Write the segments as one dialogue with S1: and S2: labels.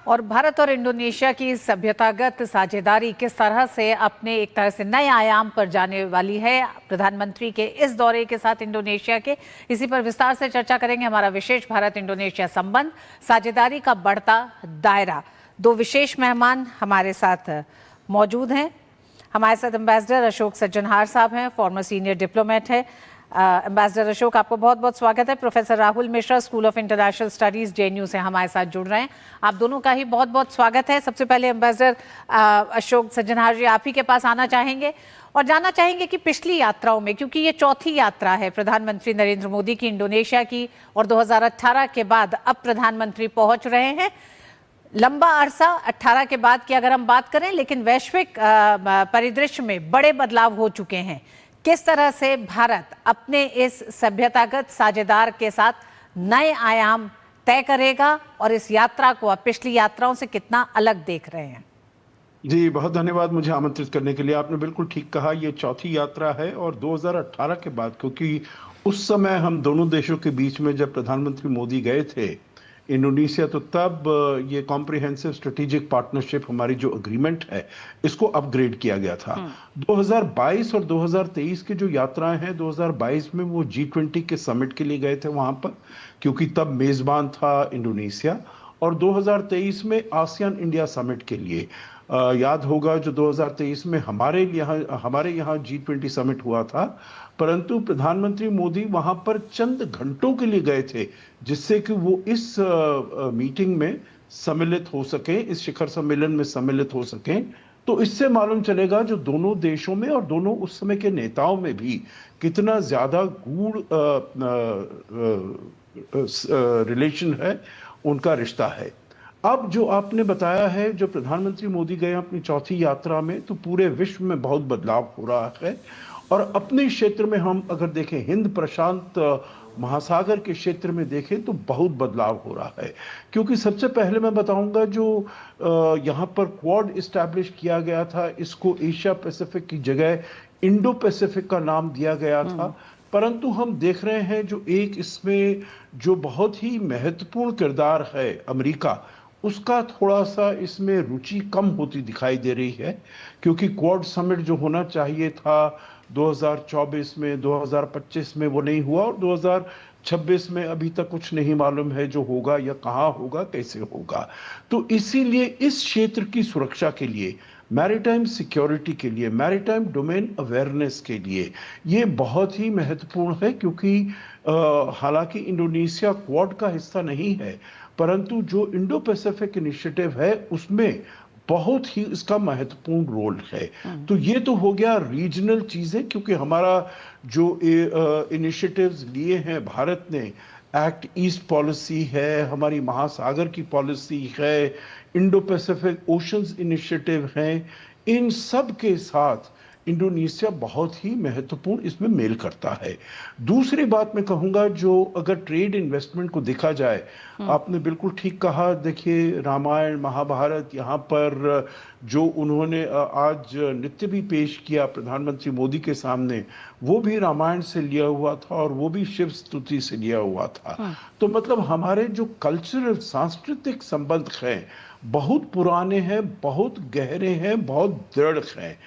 S1: और भारत और इंडोनेशिया की सभ्यतागत साझेदारी किस तरह से अपने एक तरह से नए आयाम पर जाने वाली है प्रधानमंत्री के इस दौरे के साथ इंडोनेशिया के, इसी पर विस्तार से चर्चा करेंगे। हमारा विशेष भारत इंडोनेशिया संबंध, साझेदारी का बढ़ता दायरा। दो विशेष मेहमान हमारे साथ मौजूद हैं। हमारे साथ एम्बेसडर अशोक सज्जनहार साहब हैं, फॉर्मर सीनियर डिप्लोमेट है। एम्बेसडर अशोक, आपको बहुत बहुत स्वागत है। Professor Rahul Mishra, school of international studies JNU से हमारे साथ जुड़ रहे हैं। आप दोनों का ही बहुत बहुत स्वागत है। सबसे पहले एम्बेसडर अशोक सज्जनहार जी, आप ही के पास आना चाहेंगे और जानना चाहेंगे कि पिछली यात्राओं में, क्योंकि ये चौथी यात्रा है प्रधानमंत्री नरेंद्र मोदी की इंडोनेशिया की, और 2018 के बाद अब प्रधानमंत्री पहुंच रहे हैं। लंबा अरसा 18 के बाद की अगर हम बात करें, लेकिन वैश्विक परिदृश्य में बड़े बदलाव हो चुके हैं। किस तरह से भारत अपने इस सभ्यतागत साझेदार के साथ नए आयाम तय करेगा और इस यात्रा को आप पिछली यात्राओं से कितना अलग देख रहे हैं?
S2: जी, बहुत धन्यवाद मुझे आमंत्रित करने के लिए। आपने बिल्कुल ठीक कहा, ये चौथी यात्रा है और 2018 के बाद, क्योंकि उस समय हम दोनों देशों के बीच में जब प्रधानमंत्री मोदी गए थे इंडोनेशिया, तो तब ये कॉम्प्रिहेंसिव स्ट्रेटेजिक पार्टनरशिप, हमारी जो एग्रीमेंट है, इसको अपग्रेड किया गया था। 2022 और 2023 की जो यात्राएं हैं, 2022 में वो G20 के समिट के लिए गए थे वहां पर, क्योंकि तब मेजबान था इंडोनेशिया, और 2023 में आसियान इंडिया समिट के लिए। याद होगा जो 2023 में हमारे यहाँ G20 समिट हुआ था, परंतु प्रधानमंत्री मोदी वहां पर चंद घंटों के लिए गए थे, जिससे कि वो इस मीटिंग में सम्मिलित हो सके, इस शिखर सम्मेलन में सम्मिलित हो सकें। तो इससे मालूम चलेगा जो दोनों देशों में और दोनों उस समय के नेताओं में भी कितना ज्यादा गूढ़ रिलेशन है, उनका रिश्ता है। अब जो आपने बताया है, जो प्रधानमंत्री मोदी गए अपनी चौथी यात्रा में, तो पूरे विश्व में बहुत बदलाव हो रहा है। और अपने क्षेत्र में हम अगर देखें, हिंद प्रशांत महासागर के क्षेत्र में देखें, तो बहुत बदलाव हो रहा है। क्योंकि सबसे पहले मैं बताऊंगा, जो यहाँ पर क्वाड इस्टेब्लिश किया गया था, इसको एशिया पैसिफिक की जगह इंडो पैसिफिक का नाम दिया गया था। परंतु हम देख रहे हैं जो एक इसमें जो बहुत ही महत्वपूर्ण किरदार है अमेरिका, उसका थोड़ा सा इसमें रुचि कम होती दिखाई दे रही है। क्योंकि क्वाड समिट जो होना चाहिए था 2024 में, 2025 में, वो नहीं हुआ, और 2026 में अभी तक कुछ नहीं मालूम है जो होगा या कहाँ होगा, कैसे होगा। तो इसीलिए इस क्षेत्र की सुरक्षा के लिए, मैरीटाइम सिक्योरिटी के लिए, मैरीटाइम डोमेन अवेयरनेस के लिए ये बहुत ही महत्वपूर्ण है। क्योंकि हालांकि इंडोनेशिया क्वाड का हिस्सा नहीं है, परंतु जो इंडो पैसिफिक इनिशिएटिव है उसमें बहुत ही इसका महत्वपूर्ण रोल है। तो ये तो हो गया रीजनल चीजें, क्योंकि हमारा जो इनिशिएटिव्स लिए हैं भारत ने, एक्ट ईस्ट पॉलिसी है, हमारी महासागर की पॉलिसी है, इंडो पैसिफिक ओशंस इनिशिएटिव हैं, इन सब के साथ इंडोनेशिया बहुत ही महत्वपूर्ण इसमें मेल करता है। दूसरी बात मैं कहूंगा, जो अगर ट्रेड इन्वेस्टमेंट को देखा जाए, आपने बिल्कुल ठीक कहा। देखिए, रामायण महाभारत यहाँ पर जो उन्होंने आज नृत्य भी पेश किया प्रधानमंत्री मोदी के सामने, वो भी रामायण से लिया हुआ था और वो भी शिव स्तुति से लिया हुआ था। तो मतलब हमारे जो कल्चरल सांस्कृतिक संबंध हैं बहुत पुराने हैं, बहुत गहरे हैं, बहुत दृढ़ हैं,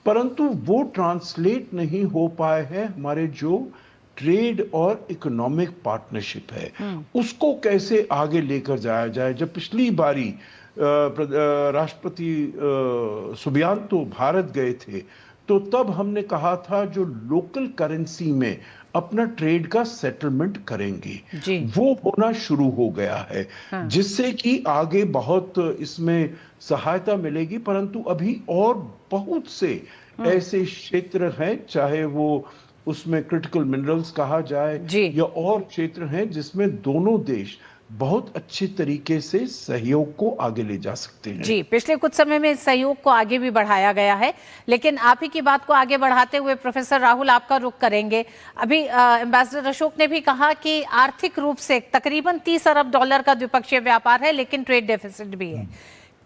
S2: परंतु वो ट्रांसलेट नहीं हो पाए हैं। हमारे जो ट्रेड और इकोनॉमिक पार्टनरशिप है, उसको कैसे आगे लेकर जाया जाए। जब पिछली बारी राष्ट्रपति सुबियांतो भारत गए थे, तो तब हमने कहा था जो लोकल करेंसी में अपना ट्रेड का सेटलमेंट करेंगे, वो होना शुरू हो गया है। जिससे कि आगे बहुत इसमें सहायता मिलेगी। परंतु अभी और बहुत से ऐसे क्षेत्र हैं, चाहे वो उसमें क्रिटिकल मिनरल्स कहा जाए या और क्षेत्र हैं, जिसमें दोनों देश बहुत अच्छे तरीके से सहयोग को आगे ले जा सकते हैं।
S1: जी, पिछले कुछ समय में इस सहयोग को आगे भी बढ़ाया गया है। लेकिन आप ही की बात को आगे बढ़ाते हुए प्रोफेसर राहुल, आपका रुख करेंगे। अभी एम्बेसडर अशोक ने भी कहा कि आर्थिक रूप से तकरीबन $30 अरब का द्विपक्षीय व्यापार है, लेकिन ट्रेड डेफिसिट भी है।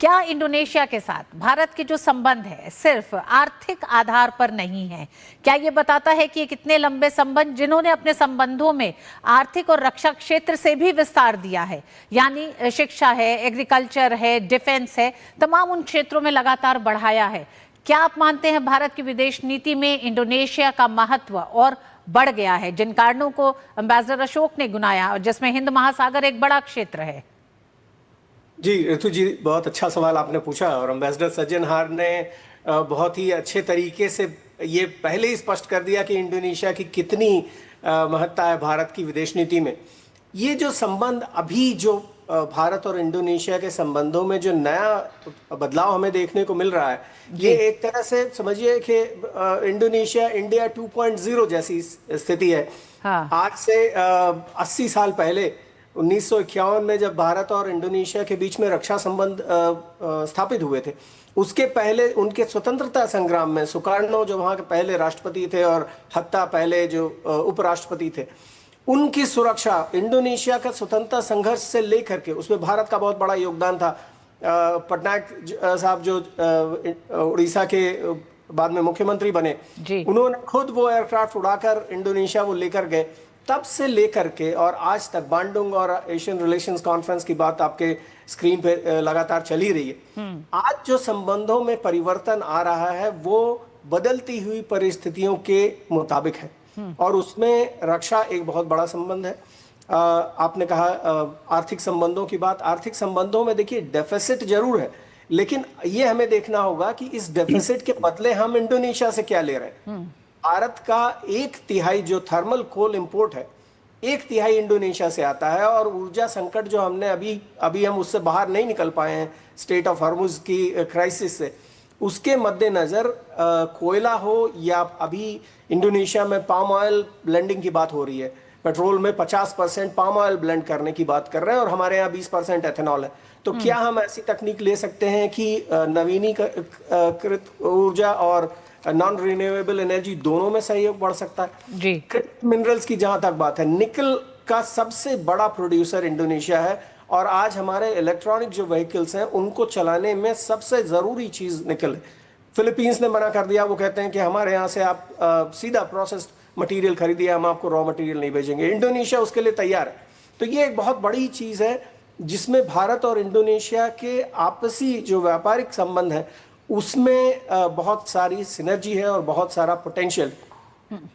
S1: क्या इंडोनेशिया के साथ भारत के जो संबंध है सिर्फ आर्थिक आधार पर नहीं है? क्या ये बताता है कि ये कितने लंबे संबंध, जिन्होंने अपने संबंधों में आर्थिक और रक्षा क्षेत्र से भी विस्तार दिया है, यानी शिक्षा है, एग्रीकल्चर है, डिफेंस है, तमाम उन क्षेत्रों में लगातार बढ़ाया है। क्या आप मानते हैं भारत की विदेश नीति में इंडोनेशिया का महत्व और बढ़ गया है, जिन कारणों को एम्बेसडर अशोक ने गिनाया, जिसमें हिंद महासागर एक बड़ा क्षेत्र है?
S3: जी ऋतु जी, बहुत अच्छा सवाल आपने पूछा और एम्बेसडर सज्जनहार ने बहुत ही अच्छे तरीके से ये पहले ही स्पष्ट कर दिया कि इंडोनेशिया की कितनी महत्ता है भारत की विदेश नीति में। ये जो संबंध अभी जो भारत और इंडोनेशिया के संबंधों में जो नया बदलाव हमें देखने को मिल रहा है, ये एक तरह से समझिए कि इंडोनेशिया इंडिया 2.0 जैसी स्थिति है।
S1: हाँ।
S3: आज से 80 साल पहले 1951 में जब भारत और इंडोनेशिया के बीच में रक्षा संबंध स्थापित हुए थे, उसके पहले उनके स्वतंत्रता संग्राम में सुकार्नो जो वहाँ के पहले राष्ट्रपति थे और हत्ता पहले जो उपराष्ट्रपति थे, उनकी सुरक्षा इंडोनेशिया का स्वतंत्रता संघर्ष से लेकर के उसमें भारत का बहुत बड़ा योगदान था। पटनायक साहब जो उड़ीसा के बाद में मुख्यमंत्री बने, उन्होंने खुद वो एयरक्राफ्ट उड़ाकर इंडोनेशिया वो लेकर गए। तब से लेकर के और आज तक बांडुंग और एशियन रिलेशंस कॉन्फ्रेंस की बात आपके स्क्रीन पे लगातार चल ही रही है। आज जो संबंधों में परिवर्तन आ रहा है वो बदलती हुई परिस्थितियों के मुताबिक है और उसमें रक्षा एक बहुत बड़ा संबंध है। आपने कहा आर्थिक संबंधों की बात। आर्थिक संबंधों में देखिए डेफिसिट जरूर है, लेकिन ये हमें देखना होगा कि इस डेफिसिट के बदले हम इंडोनेशिया से क्या ले रहे हैं। भारत का 1/3 जो थर्मल कोल इंपोर्ट है, 1/3 इंडोनेशिया से आता है और ऊर्जा संकट जो हमने अभी हम उससे बाहर नहीं निकल पाए हैं, स्टेट ऑफ हॉर्मुज की क्राइसिस से, उसके मद्देनजर कोयला हो या अभी इंडोनेशिया में पाम ऑयल ब्लेंडिंग की बात हो रही है, पेट्रोल में 50% पाम ऑयल ब्लेंड करने की बात कर रहे हैं और हमारे यहाँ 20% एथेनॉल है। तो क्या हम ऐसी तकनीक ले सकते हैं कि नवीनीकृत ऊर्जा और नॉन रिन्यूएबल एनर्जी दोनों में सहयोग बढ़ सकता है?
S1: जी।
S3: मिनरल्स की जहां तक बात है, निकल का सबसे बड़ा प्रोड्यूसर इंडोनेशिया है और आज हमारे इलेक्ट्रॉनिक जो व्हीकल्स हैं उनको चलाने में सबसे जरूरी चीज निकल है। फिलीपींस ने मना कर दिया, वो कहते हैं कि हमारे यहाँ से आप सीधा प्रोसेस्ड मटेरियल खरीदिए, हम आपको रॉ मटेरियल नहीं भेजेंगे। इंडोनेशिया उसके लिए तैयार है। तो ये एक बहुत बड़ी चीज है जिसमें भारत और इंडोनेशिया के आपसी जो व्यापारिक संबंध है उसमें बहुत सारी सिनर्जी है और बहुत सारा पोटेंशियल।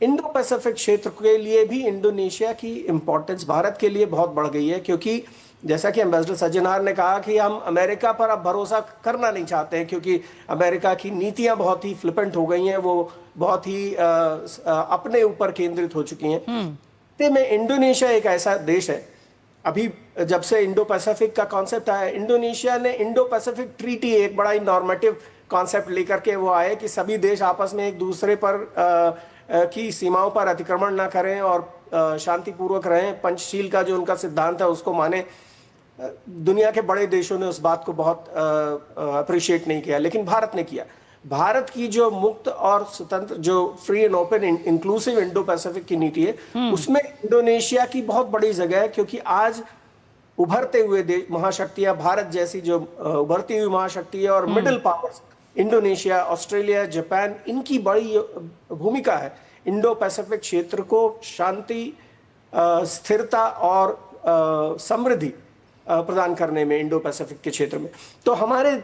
S3: इंडो पैसिफिक क्षेत्र के लिए भी इंडोनेशिया की इंपॉर्टेंस भारत के लिए बहुत बढ़ गई है, क्योंकि जैसा कि एम्बेसडर सज्जनहार ने कहा कि हम अमेरिका पर अब भरोसा करना नहीं चाहते हैं, क्योंकि अमेरिका की नीतियां बहुत ही फ्लिपेंट हो गई हैं, वो बहुत ही अपने ऊपर केंद्रित हो चुकी हैं। ते में इंडोनेशिया एक ऐसा देश है, अभी जब से इंडो पैसिफिक का कॉन्सेप्ट आया, इंडोनेशिया ने इंडो पैसिफिक ट्रीटी एक बड़ा ही नॉर्मेटिव कॉन्सेप्ट लेकर के वो आए कि सभी देश आपस में एक दूसरे पर की सीमाओं पर अतिक्रमण ना करें और शांतिपूर्वक रहें। पंचशील का जो उनका सिद्धांत है उसको माने। दुनिया के बड़े देशों ने उस बात को बहुत अप्रिशिएट नहीं किया, लेकिन भारत ने किया। भारत की जो मुक्त और स्वतंत्र, जो free and open inclusive Indo Pacific की नीति है, उसमें इंडोनेशिया की बहुत बड़ी जगह है, क्योंकि आज उभरते हुए देश महाशक्तियां, भारत जैसी जो उभरती हुई महाशक्ति है और middle powers, Indonesia, Australia, Japan, इनकी बड़ी भूमिका है इंडो पैसिफिक क्षेत्र को शांति, स्थिरता और समृद्धि प्रदान करने में, इंडो पैसिफिक के क्षेत्र में। तो हमारे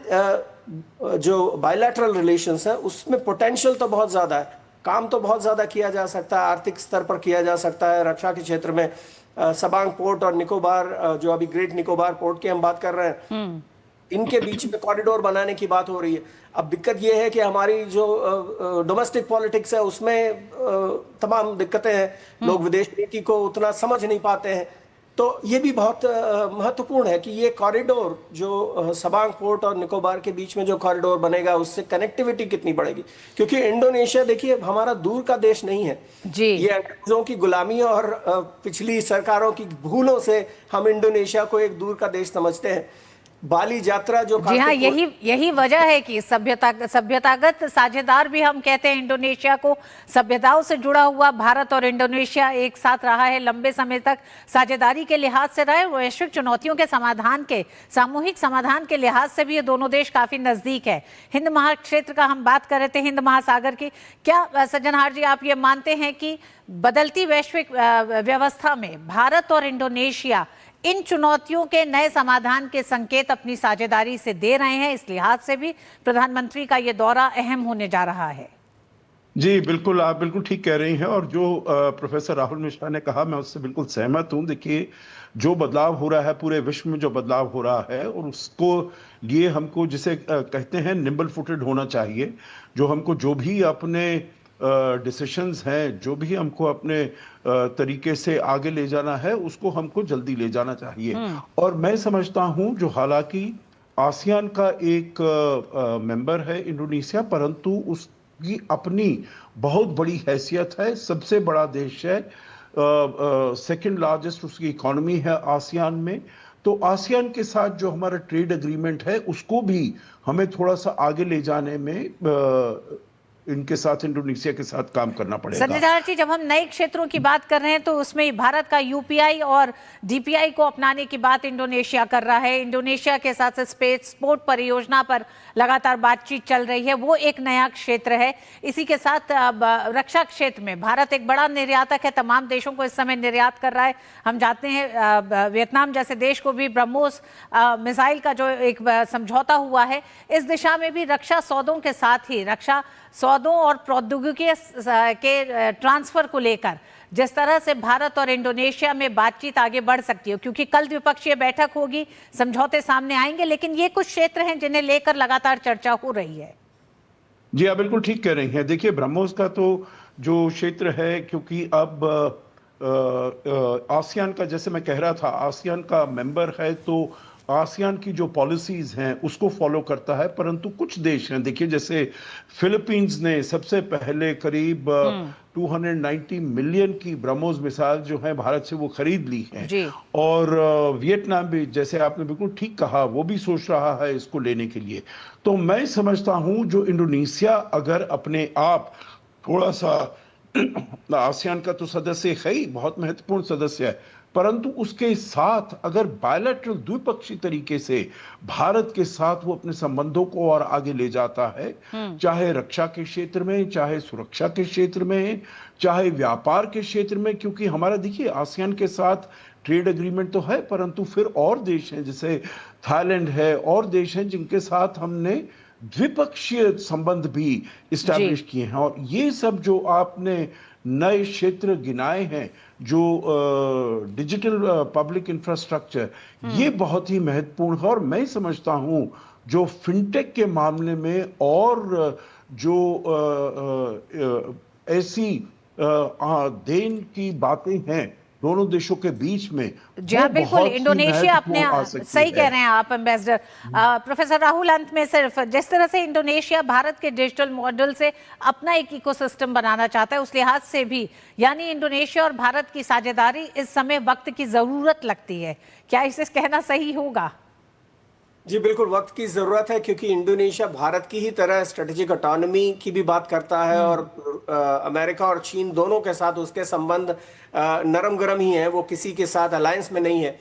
S3: जो बायलैटरल रिलेशंस है उसमें पोटेंशियल तो बहुत ज्यादा है, काम तो बहुत ज्यादा किया जा सकता है, आर्थिक स्तर पर किया जा सकता है। रक्षा के क्षेत्र में सबांग पोर्ट और निकोबार, जो अभी ग्रेट निकोबार पोर्ट की हम बात कर रहे हैं, इनके बीच में कॉरिडोर बनाने की बात हो रही है। अब दिक्कत यह है कि हमारी जो डोमेस्टिक पॉलिटिक्स है उसमें तमाम दिक्कतें हैं, लोग विदेश नीति को उतना समझ नहीं पाते हैं। तो ये भी बहुत महत्वपूर्ण है कि ये कॉरिडोर जो सबांग पोर्ट और निकोबार के बीच में जो कॉरिडोर बनेगा उससे कनेक्टिविटी कितनी बढ़ेगी, क्योंकि इंडोनेशिया देखिए हमारा दूर का देश नहीं है जी। ये अंग्रेजों की गुलामी और पिछली सरकारों की भूलों से हम इंडोनेशिया को एक दूर का देश समझते हैं। बाली यात्रा जो
S1: जी हाँ, यही वजह है कि सभ्यतागत साझेदार भी हम कहते हैं इंडोनेशिया को। सभ्यताओं से जुड़ा हुआ भारत और इंडोनेशिया एक साथ रहा है, लंबे समय तक साझेदारी के लिहाज से रहा है, वैश्विक चुनौतियों के समाधान के, सामूहिक समाधान के लिहाज से भी ये दोनों देश काफी नजदीक है। हिंद महाक्षेत्र का हम बात कर रहे थे, हिंद महासागर की। क्या सज्जनहार जी आप ये मानते हैं कि बदलती वैश्विक व्यवस्था में भारत और इंडोनेशिया इन चुनौतियों के नए समाधान के संकेत अपनी साझेदारी से दे रहे हैं? इस लिहाज से भी प्रधानमंत्री का ये दौरा अहम होने जा रहा है।
S2: जी बिल्कुल, आप बिल्कुल ठीक कह रही हैं। और जो प्रोफेसर राहुल मिश्रा ने कहा, मैं उससे बिल्कुल सहमत हूं। देखिए, जो बदलाव हो रहा है पूरे विश्व में, जो बदलाव हो रहा है, और उसको लिए हमको जिसे कहते हैं निम्बल फुटेड होना चाहिए। जो हमको जो भी अपने डिसीशंस हैं, जो भी हमको अपने तरीके से आगे ले जाना है, उसको हमको जल्दी ले जाना चाहिए। और मैं समझता हूं, जो हालांकि आसियान का एक मेंबर है इंडोनेशिया, परंतु उसकी अपनी बहुत बड़ी हैसियत है, सबसे बड़ा देश है, सेकंड लार्जेस्ट उसकी इकोनॉमी है आसियान में। तो आसियान के साथ जो हमारा ट्रेड एग्रीमेंट है, उसको भी हमें थोड़ा सा आगे ले जाने में इनके साथ, इंडोनेशिया के साथ काम करना पड़ेगा।
S1: संजय जी, जब हम नए क्षेत्रों की बात कर रहे हैं तो उसमें भारत का यूपीआई और डीपीआई को अपनाने की बात इंडोनेशिया कर रहा है। इंडोनेशिया के साथ स्पोर्ट परियोजना पर लगातार बातचीत चल रही है, वो एक नया क्षेत्र है। इसी के साथ रक्षा क्षेत्र में भारत एक बड़ा निर्यातक है, तमाम देशों को इस समय निर्यात कर रहा है। हम जानते हैं वियतनाम जैसे देश को भी ब्रह्मोस मिसाइल का जो एक समझौता हुआ है, इस दिशा में भी रक्षा सौदों के साथ ही रक्षा सौदों और प्रौद्योगिकी के ट्रांसफर को लेकर जिस तरह से भारत और इंडोनेशिया में बातचीत आगे बढ़ सकती है, क्योंकि कल द्विपक्षीय बैठक होगी, समझौते सामने आएंगे, लेकिन ये कुछ क्षेत्र हैं जिन्हें लेकर लगातार चर्चा हो रही है।
S2: जी आप बिल्कुल ठीक कह रही हैं। देखिए, ब्रह्मोस का तो जो क्षेत्र है, क्योंकि अब आसियान का, जैसे मैं कह रहा था, आसियान का मेंबर है, तो आसियान की जो पॉलिसीज हैं उसको फॉलो करता है। परंतु कुछ देश हैं, देखिए, जैसे फिलीपींस ने सबसे पहले करीब 290 मिलियन की ब्रह्मोस मिसाइल जो है भारत से वो खरीद ली है। और वियतनाम भी, जैसे आपने बिल्कुल ठीक कहा, वो भी सोच रहा है इसको लेने के लिए। तो मैं समझता हूं, जो इंडोनेशिया अगर अपने आप थोड़ा सा आसियान का तो सदस्य है ही, बहुत महत्वपूर्ण सदस्य है, परंतु उसके साथ अगर बायलैटरल, द्विपक्षीय तरीके से भारत के साथ वो अपने संबंधों को और आगे ले जाता है, चाहे रक्षा के क्षेत्र में, चाहे सुरक्षा के क्षेत्र में, चाहे व्यापार के क्षेत्र में, क्योंकि हमारा, देखिए, आसियान के साथ ट्रेड एग्रीमेंट तो है, परंतु फिर और देश हैं, जैसे थाईलैंड है, और देश हैं जिनके साथ हमने द्विपक्षीय संबंध भी इस्टेब्लिश किए हैं। और ये सब जो आपने नए क्षेत्र गिनाए हैं, जो डिजिटल पब्लिक इंफ्रास्ट्रक्चर, ये बहुत ही महत्वपूर्ण है। और मैं समझता हूं, जो फिनटेक के मामले में और जो ऐसी देन की बातें हैं दोनों देशों के बीच में,
S1: जी हाँ बिल्कुल, इंडोनेशिया अपने, सही कह रहे हैं आप एम्बेसडर। प्रोफेसर राहुल, अंत में सिर्फ जिस तरह से इंडोनेशिया भारत के डिजिटल मॉडल से अपना एक इकोसिस्टम बनाना चाहता है, उस लिहाज से भी, यानी इंडोनेशिया और भारत की साझेदारी इस समय वक्त की जरूरत लगती है, क्या इसे कहना सही होगा?
S3: जी बिल्कुल, वक्त की जरूरत है, क्योंकि इंडोनेशिया भारत की ही तरह स्ट्रेटेजिक ऑटोनॉमी की भी बात करता है, और अमेरिका और चीन दोनों के साथ उसके संबंध नरम गरम ही हैं, वो किसी के साथ अलायंस में नहीं है।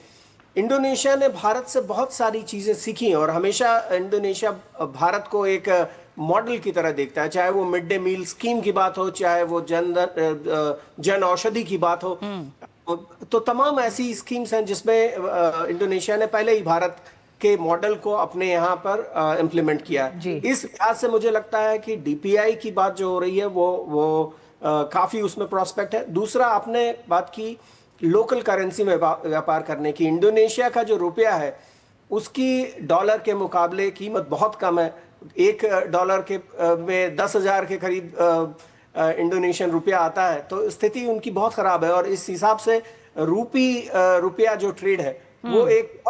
S3: इंडोनेशिया ने भारत से बहुत सारी चीजें सीखी, और हमेशा इंडोनेशिया भारत को एक मॉडल की तरह देखता है, चाहे वो मिड डे मील स्कीम की बात हो, चाहे वो जन औषधि की बात हो। तो तमाम ऐसी स्कीम्स हैं जिसमें इंडोनेशिया ने पहले ही भारत के मॉडल को अपने यहाँ पर इम्प्लीमेंट किया है। इस लिहाज से मुझे लगता है कि डीपीआई की बात जो हो रही है वो काफी उसमें प्रोस्पेक्ट है। दूसरा, आपने बात की लोकल करेंसी में व्यापार करने की। इंडोनेशिया का जो रुपया है उसकी डॉलर के मुकाबले कीमत बहुत कम है। $1 के में 10,000 के करीब इंडोनेशियन रुपया आता है, तो स्थिति उनकी बहुत खराब है। और इस हिसाब से रुपया जो ट्रेड है वो एक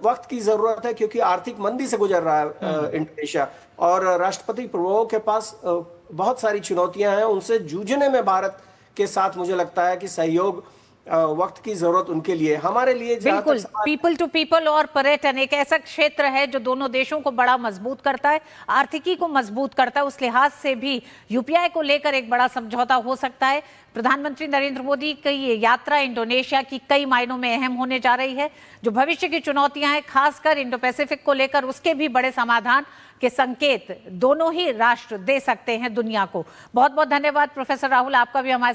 S3: वक्त की जरूरत है, क्योंकि आर्थिक मंदी से गुजर रहा है इंडोनेशिया, और राष्ट्रपति प्रभुओं के पास बहुत सारी चुनौतियां हैं। उनसे जूझने में भारत के साथ मुझे लगता है कि सहयोग वक्त की जरूरत उनके लिए, हमारे लिए जहाँ
S1: बिल्कुल,
S3: तक
S1: पीपल टू पीपल और पर्यटन एक ऐसा क्षेत्र है जो दोनों देशों को बड़ा मजबूत करता है, आर्थिकी को मजबूत करता है। उस लिहाज से भी यूपीआई को लेकर एक बड़ा समझौता हो सकता है। प्रधानमंत्री नरेंद्र मोदी की ये यात्रा इंडोनेशिया की कई मायनों में अहम होने जा रही है। जो भविष्य की चुनौतियां हैं, खासकर इंडो पैसिफिक को लेकर, उसके भी बड़े समाधान के संकेत दोनों ही राष्ट्र दे सकते हैं दुनिया को। बहुत बहुत धन्यवाद प्रोफेसर राहुल, आपका भी हमारे